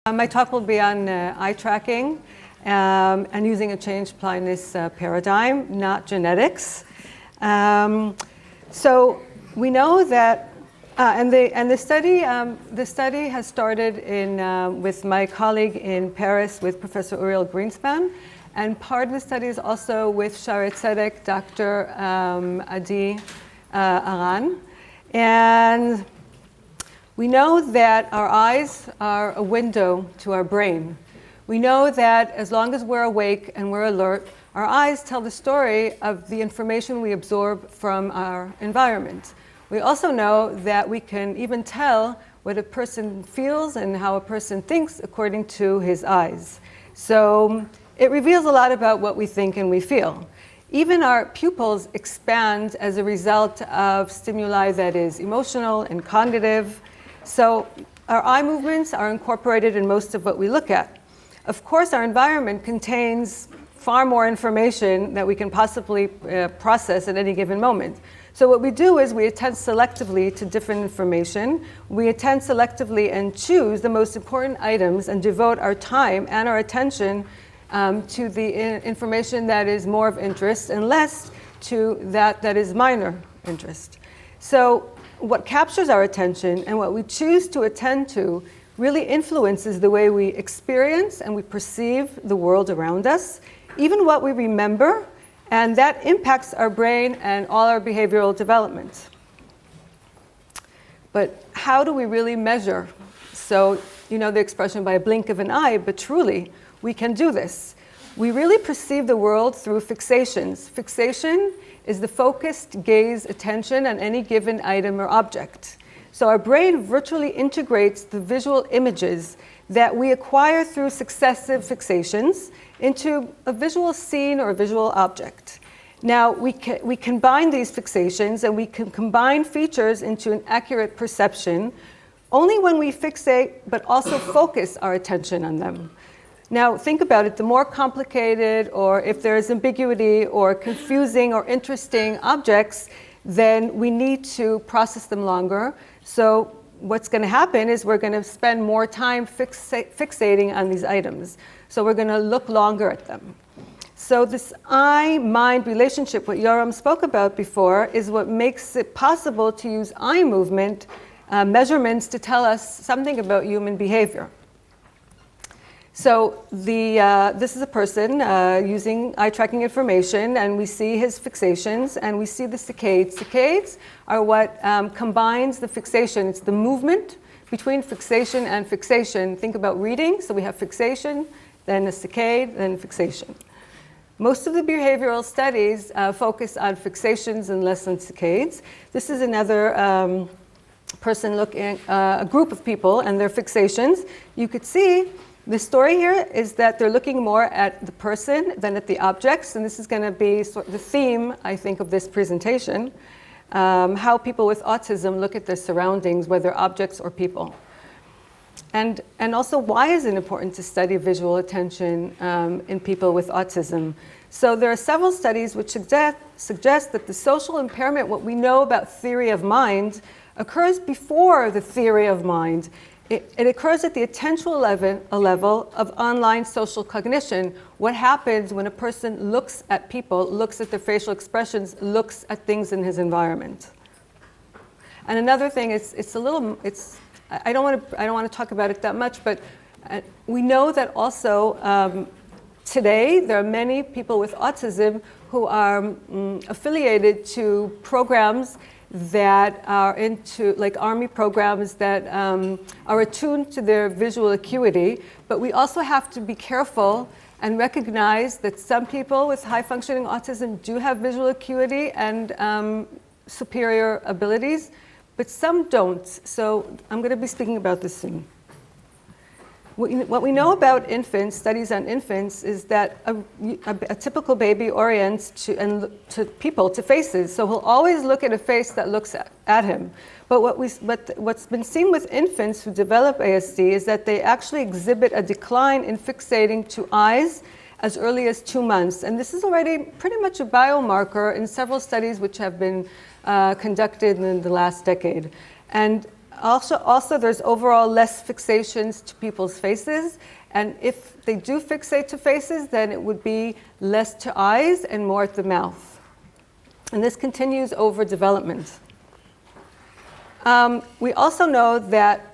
My talk will be on eye tracking and using a changed blindness paradigm, not genetics. So we know that, the study has started with my colleague in Paris, with Professor Uriel Greenspan, and part of the study is also with Shaare Zedek, Dr. Adhd Aran, and we know that our eyes are a window to our brain. We know that as long as we're awake and we're alert, our eyes tell the story of the information we absorb from our environment. We also know that we can even tell what a person feels and how a person thinks according to his eyes. So it reveals a lot about what we think and we feel. Even our pupils expand as a result of stimuli that is emotional and cognitive. So our eye movements are incorporated in most of what we look at. Of course, our environment contains far more information that we can possibly process at any given moment. So what we do is we attend selectively to different information. We attend selectively and choose the most important items and devote our time and our attention to the information that is more of interest and less to that is minor interest. So what captures our attention and what we choose to attend to really influences the way we experience and we perceive the world around us, even what we remember, and that impacts our brain and all our behavioral development. But how do we really measure? So, you know the expression by a blink of an eye, but truly, we can do this. We really perceive the world through fixations. Fixation is the focused gaze attention on any given item or object. So our brain virtually integrates the visual images that we acquire through successive fixations into a visual scene or a visual object. Now, we combine these fixations and we can combine features into an accurate perception only when we fixate but also focus our attention on them. Now, think about it. The more complicated, or if there is ambiguity or confusing or interesting objects, then we need to process them longer. So what's going to happen is we're going to spend more time fixating on these items. So we're going to look longer at them. So this eye-mind relationship, what Yoram spoke about before, is what makes it possible to use eye movement measurements to tell us something about human behavior. So this is a person using eye tracking information, and we see his fixations, and we see the saccades. Saccades are what combines the fixation. It's the movement between fixation and fixation. Think about reading. So we have fixation, then a saccade, then fixation. Most of the behavioral studies focus on fixations and less on saccades. This is another person looking, a group of people and their fixations. You could see the story here is that they're looking more at the person than at the objects, and this is going to be sort of the theme, I think, of this presentation, how people with autism look at their surroundings, whether objects or people. And also, why is it important to study visual attention in people with autism? So there are several studies which suggest that the social impairment, what we know about theory of mind, occurs before the theory of mind. It occurs at the attentional level of online social cognition. What happens when a person looks at people, looks at their facial expressions, looks at things in his environment. And another thing is, I don't want to talk about it that much, but we know that also today there are many people with autism who are affiliated to programs that are into, like army programs that are attuned to their visual acuity, but we also have to be careful and recognize that some people with high functioning autism do have visual acuity and superior abilities, but some don't. So I'm going to be speaking about this soon. What we know about infants, studies on infants, is that a typical baby orients to people, to faces. So he'll always look at a face that looks at him. But what's been seen with infants who develop ASD is that they actually exhibit a decline in fixating to eyes as early as 2 months. And this is already pretty much a biomarker in several studies which have been conducted in the last decade. And Also, there's overall less fixations to people's faces. And if they do fixate to faces, then it would be less to eyes and more at the mouth. And this continues over development. We also know that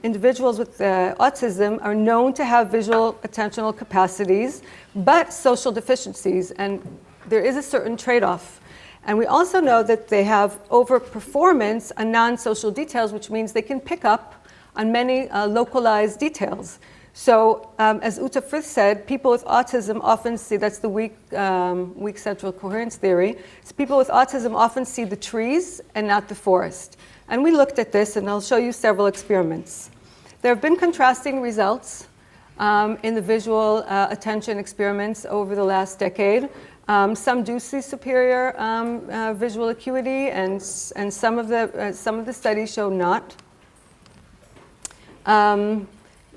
individuals with autism are known to have visual attentional capacities, but social deficiencies, and there is a certain trade-off. And we also know that they have overperformance on non-social details, which means they can pick up on many localized details. So, as Uta Frith said, people with autism often see, that's the weak central coherence theory, so people with autism often see the trees and not the forest. And we looked at this, and I'll show you several experiments. There have been contrasting results in the visual attention experiments over the last decade. Some do see superior visual acuity, and some of the studies show not.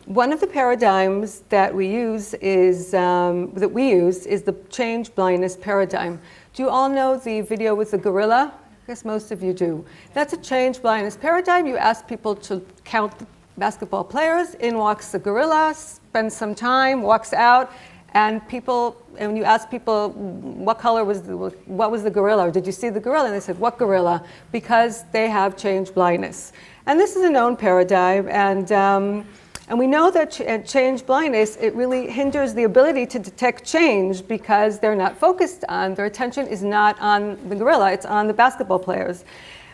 One of the paradigms that we use is the change blindness paradigm. Do you all know the video with the gorilla? I guess most of you do. That's a change blindness paradigm. You ask people to count the basketball players. In walks the gorilla, spends some time, walks out, and when you ask people what was the gorilla, or did you see the gorilla? And they said, what gorilla? Because they have change blindness. And this is a known paradigm, and we know that change blindness, it really hinders the ability to detect change because they're not focused on, their attention is not on the gorilla, it's on the basketball players.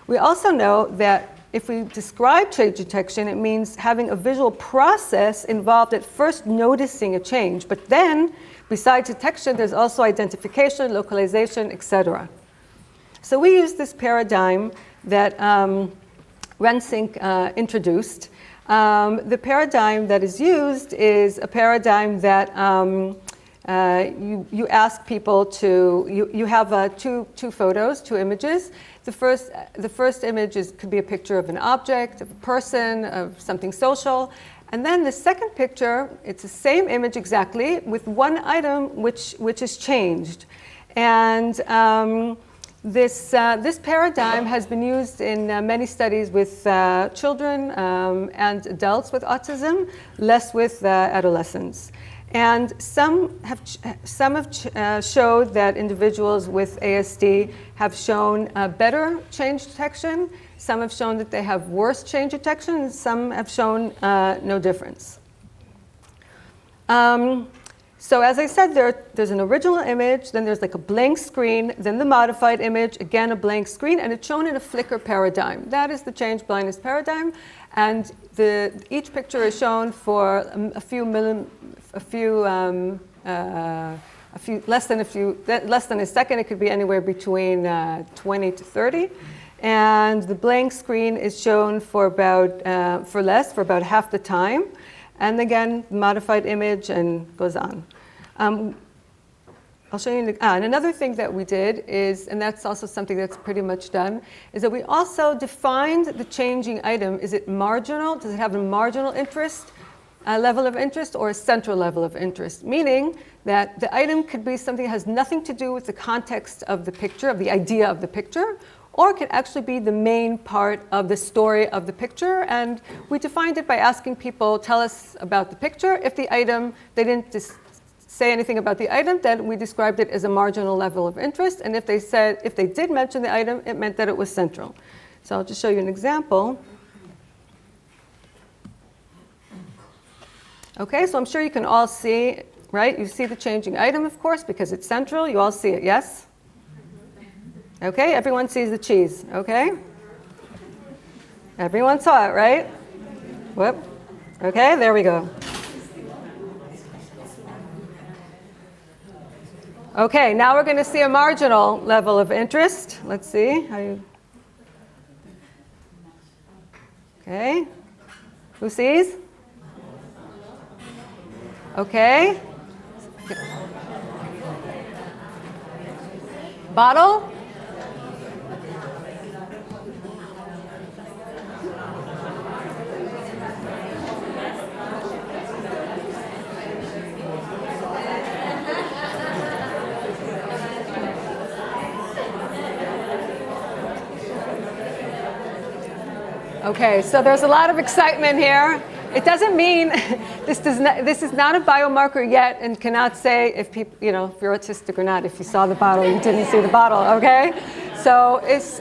We also know that if we describe change detection, it means having a visual process involved at first noticing a change, but then, besides detection, there's also identification, localization, etc. So we use this paradigm that Rensink introduced. The paradigm that is used is a paradigm that you ask people to, you have two photos, two images. The first image could be a picture of an object, of a person, of something social. And then the second picture, it's the same image exactly with one item which is changed. And this paradigm has been used in many studies with children and adults with autism, less with adolescents. And some have showed that individuals with ASD have shown better change detection. Some have shown that they have worse change detection, and some have shown no difference. So as I said, there's an original image, then there's like a blank screen, then the modified image, again a blank screen, and it's shown in a flicker paradigm. That is the change blindness paradigm, and each picture is shown for less than a second. It could be anywhere between 20 to 30. And the blank screen is shown for about half the time. And again, modified image and goes on. I'll show you. And another thing that we did is, and that's also something that's pretty much done, is that we also defined the changing item. Is it marginal? Does it have a marginal interest, level of interest, or a central level of interest? Meaning that the item could be something that has nothing to do with the context of the picture, of the idea of the picture, or it could actually be the main part of the story of the picture. And we defined it by asking people, tell us about the picture. If the item, they didn't say anything about the item, then we described it as a marginal level of interest. And if they did mention the item, it meant that it was central. So I'll just show you an example. Okay, so I'm sure you can all see, right? You see the changing item, of course, because it's central. You all see it, yes? Okay, everyone sees the cheese, okay? Everyone saw it, right? Whoop. Okay, there we go. Okay, now we're going to see a marginal level of interest. Let's see how you... Okay. Who sees? Okay. Bottle? Okay, so there's a lot of excitement here. It doesn't mean this is not a biomarker yet, and cannot say if people, if you're autistic or not. If you saw the bottle, you didn't see the bottle. Okay, so it's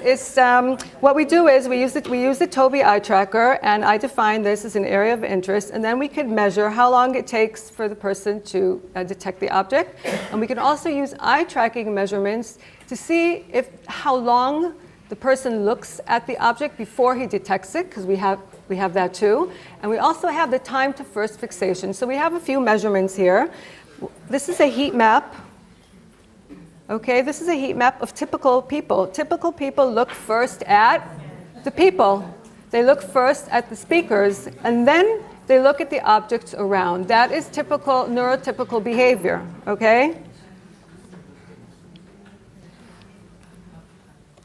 what we do is we use the Tobii eye tracker, and I define this as an area of interest, and then we can measure how long it takes for the person to detect the object, and we can also use eye tracking measurements to see how long the person looks at the object before he detects it, because we have that too. And we also have the time to first fixation. So we have a few measurements here. This is a heat map. Okay, this is a heat map of typical people. Typical people look first at the people. They look first at the speakers, and then they look at the objects around. That is typical neurotypical behavior, okay?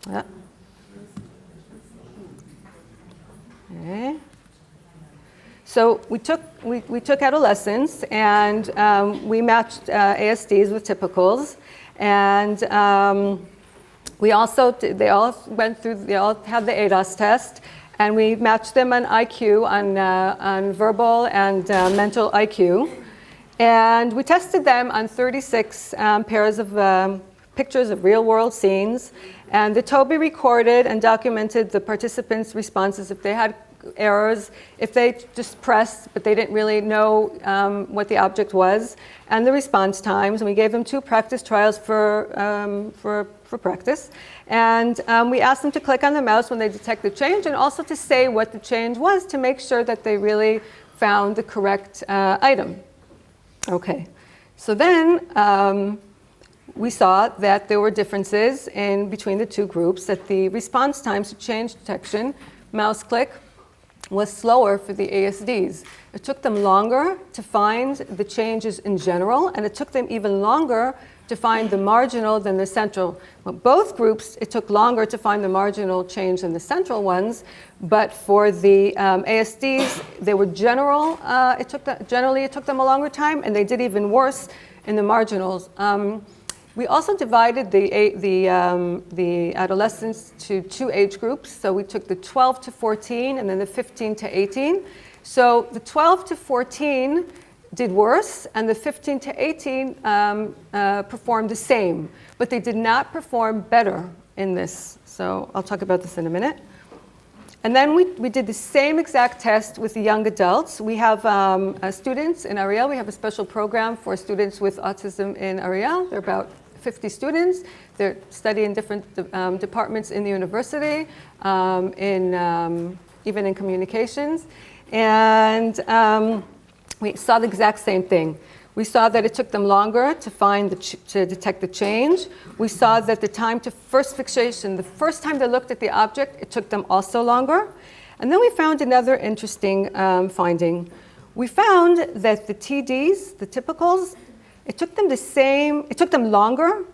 Yeah. Okay. So we took adolescents, and we matched ASDs with typicals, and they all had the ADHD test, and we matched them on IQ, on verbal and mental IQ, and we tested them on 36 pairs of pictures of real-world scenes, and the Tobii recorded and documented the participants' responses if they had errors, if they just pressed but they didn't really know what the object was, and the response times. And we gave them 2 practice trials for practice, and we asked them to click on the mouse when they detect the change, and also to say what the change was to make sure that they really found the correct item. Okay, so then we saw that there were differences between the 2 groups, that the response times to change detection, mouse click, was slower for the ASDs. It took them longer to find the changes in general, and it took them even longer to find the marginal than the central. Well, both groups, it took longer to find the marginal change than the central ones, but for the ASDs, they were general. Generally, it took them a longer time, and they did even worse in the marginals. We also divided the adolescents to 2 age groups. So we took the 12 to 14 and then the 15 to 18. So the 12 to 14 did worse, and the 15 to 18 performed the same, but they did not perform better in this. So I'll talk about this in a minute. And then we did the same exact test with the young adults. We have students in Ariel. We have a special program for students with autism in Ariel. There are about 50 students. They're studying different departments in the university, even in communications. And we saw the exact same thing. We saw that it took them longer to detect the change. We saw that the time to first fixation, the first time they looked at the object, it took them also longer. And then we found another interesting finding. We found that the TDs, the typicals, it took them longer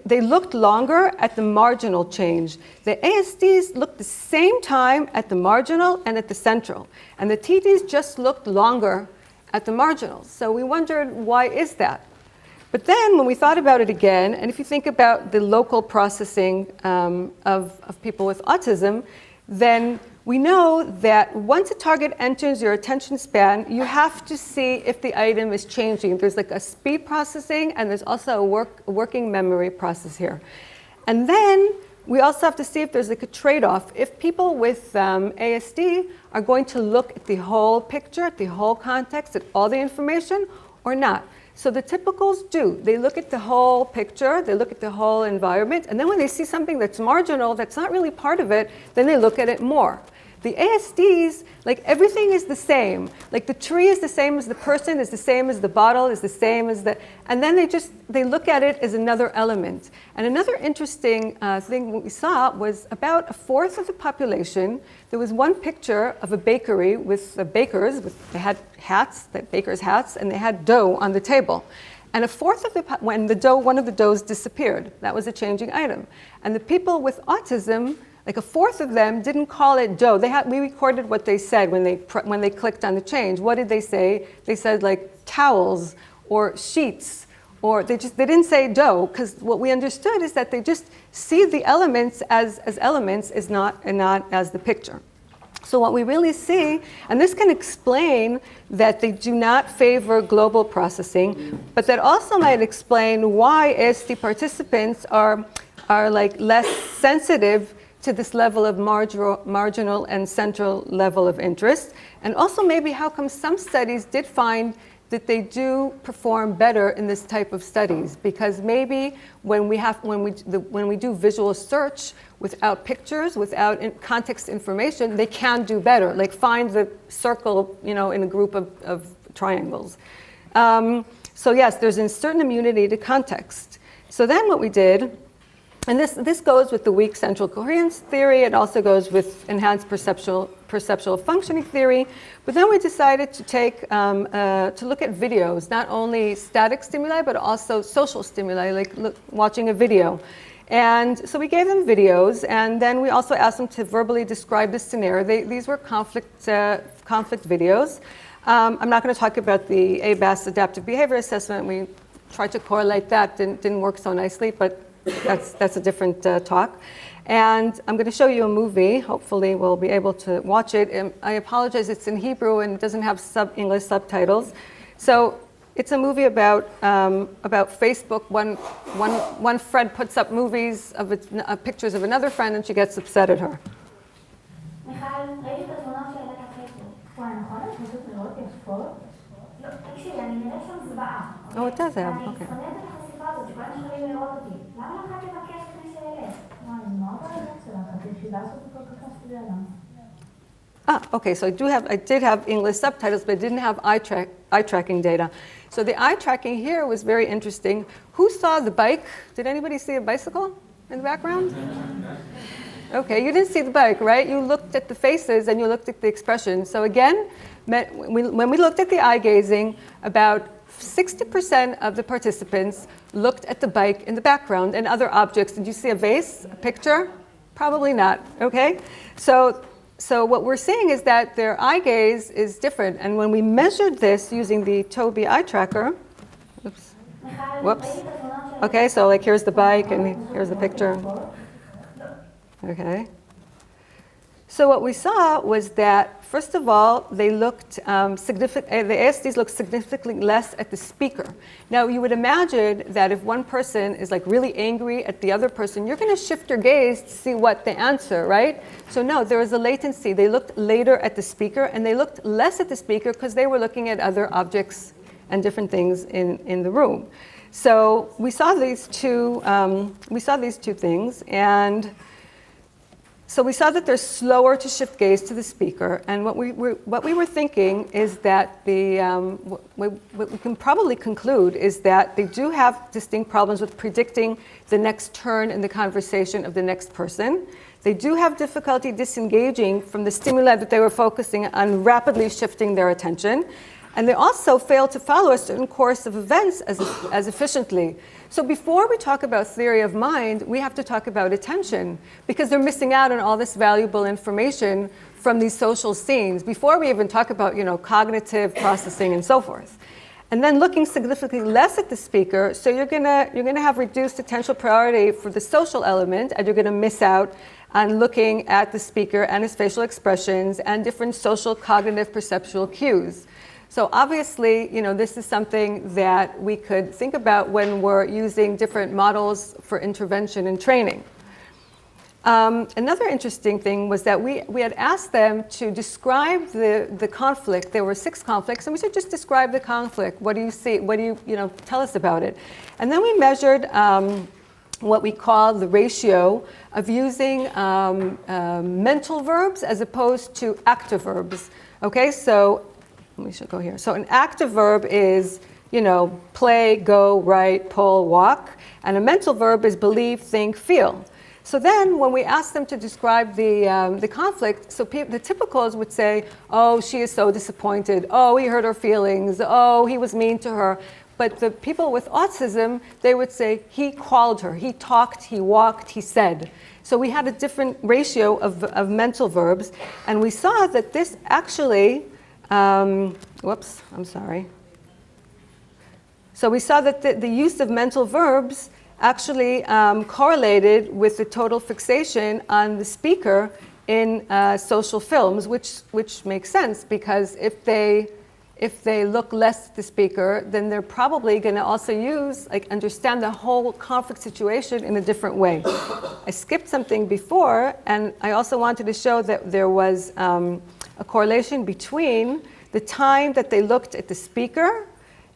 they looked longer at the marginal change. The ASDs looked the same time at the marginal and at the central, and the TDs just looked longer at the marginals. So we wondered, why is that? But then when we thought about it again, and if you think about the local processing of people with autism, then we know that once a target enters your attention span, you have to see if the item is changing. There's like a speed processing, and there's also a working memory process here. And then we also have to see if there's like a trade-off. If people with ASD are going to look at the whole picture, at the whole context, at all the information, or not. So the typicals do. They look at the whole picture, they look at the whole environment, and then when they see something that's marginal, that's not really part of it, then they look at it more. The ASDs, like everything is the same. Like the tree is the same as the person, is the same as the bottle, is the same as the, and then they look at it as another element. And another interesting thing we saw was about 1/4 of the population. There was one picture of a bakery with the bakers, they had hats, bakers' hats, and they had dough on the table. And 1/4 of one of the doughs disappeared. That was a changing item. And the people with autism, like 1/4 of them didn't call it dough. We recorded what they said when they clicked on the change. What did they say? They said like towels or sheets, or they didn't say dough, because what we understood is that they just see the elements as elements, and not as the picture. So what we really see, and this can explain that they do not favor global processing, but that also might explain why ASD participants are like less sensitive to this level of marginal and central level of interest, and also maybe how come some studies did find that they do perform better in this type of studies, because maybe when we do visual search without pictures, without context information, they can do better, like find the circle, in a group of triangles. So yes, there's a certain immunity to context. So then what we did, and this goes with the weak central coherence theory. It also goes with enhanced perceptual functioning theory. But then we decided to to look at videos, not only static stimuli, but also social stimuli, like watching a video. And so we gave them videos, and then we also asked them to verbally describe the scenario. These were conflict videos. I'm not going to talk about the ABAS adaptive behavior assessment. We tried to correlate that, didn't work so nicely, but that's a different talk. And I'm going to show you a movie. Hopefully we'll be able to watch it. I apologize, it's in Hebrew and it doesn't have English subtitles. So it's a movie about Facebook. One friend puts up movies of pictures of another friend and she gets upset at her. מיכל, ראיתי את התמונות שהעלית לפייסבוק. וואי, נכון? זה פשוט מאוד יפות. לא, תקשיבי, אני נראית שם זוועה. Oh, it does have, okay. אני שונאת את החשיפה הזאת, שכולם יכולים לראות אותי. למה לך תבקש כדי שאלה? וואי, מה הבעיה שלך? את ישיבה הזאת כל כך מסבירה. Okay, so I did have English subtitles, but I didn't have eye tracking data. So the eye tracking here was very interesting. Who saw the bike? Did anybody see a bicycle in the background? Okay, you didn't see the bike, right? You looked at the faces and you looked at the expressions. So again, when we looked at the eye gazing, about 60% of the participants looked at the bike in the background and other objects. Did you see a vase, a picture? Probably not, okay? So what we're seeing is that their eye gaze is different. And when we measured this using the Tobii eye tracker, whoops. Okay, so like here's the bike and here's the picture. Okay. So what we saw was that, first of all, they looked the ASDs looked significantly less at the speaker. Now, you would imagine that if one person is like really angry at the other person, you're going to shift your gaze to see what they answer, right? So no, there was a latency. They looked later at the speaker, and they looked less at the speaker because they were looking at other objects and different things in the room. So we saw these two things, and so we saw that they're slower to shift gaze to the speaker, and what we were thinking is that what we can probably conclude is that they do have distinct problems with predicting the next turn in the conversation of the next person. They do have difficulty disengaging from the stimuli that they were focusing on, rapidly shifting their attention. And they also fail to follow a certain course of events as efficiently. So before we talk about theory of mind, we have to talk about attention, because they're missing out on all this valuable information from these social scenes before we even talk about, cognitive processing and so forth. And then looking significantly less at the speaker, so you're gonna have reduced attentional priority for the social element, and you're gonna miss out on looking at the speaker and his facial expressions and different social cognitive perceptual cues. So obviously, this is something that we could think about when we're using different models for intervention and training. Another interesting thing was that we had asked them to describe the conflict. There were 6 conflicts, and we said, just describe the conflict. What do you see? What do you tell us about it? And then we measured what we call the ratio of using mental verbs as opposed to active verbs. Okay, so we should go here. So an active verb is, play, go, write, pull, walk. And a mental verb is believe, think, feel. So then when we ask them to describe the conflict, so the typicals would say, oh, she is so disappointed. Oh, he hurt her feelings. Oh, he was mean to her. But the people with autism, they would say, he called her. He talked, he walked, he said. So we had a different ratio of mental verbs. And we saw that this actually, whoops, I'm sorry. So we saw that the use of mental verbs actually correlated with the total fixation on the speaker in social films, which makes sense, because if they look less at the speaker, then they're probably going to also understand the whole conflict situation in a different way. I skipped something before, and I also wanted to show that there was a correlation between the time that they looked at the speaker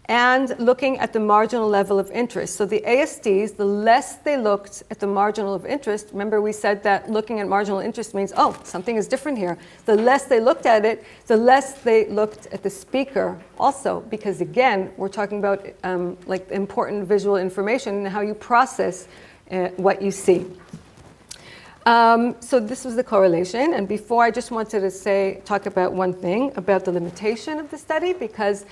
and looking at the marginal level of interest. So the ASDs, the less they looked at the marginal of interest, remember we said that looking at marginal interest means, oh, something is different here. The less they looked at it, the less they looked at the speaker also, because again, we're talking about important visual information and how you process what you see. So this was the correlation, and before I just wanted to talk about one thing, about the limitation of the study, because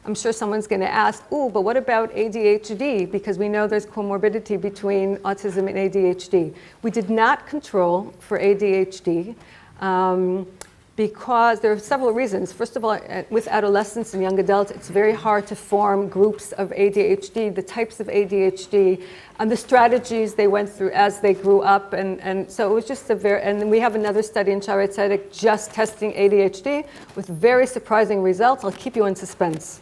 I'm sure someone's going to ask, but what about ADHD? Because we know there's comorbidity between autism and ADHD. We did not control for ADHD because there are several reasons. First of all, with adolescents and young adults, it's very hard to form groups of ADHD, the types of ADHD, and the strategies they went through as they grew up. And so it was just and we have another study in Shaarei Tzedek just testing ADHD with very surprising results. I'll keep you in suspense.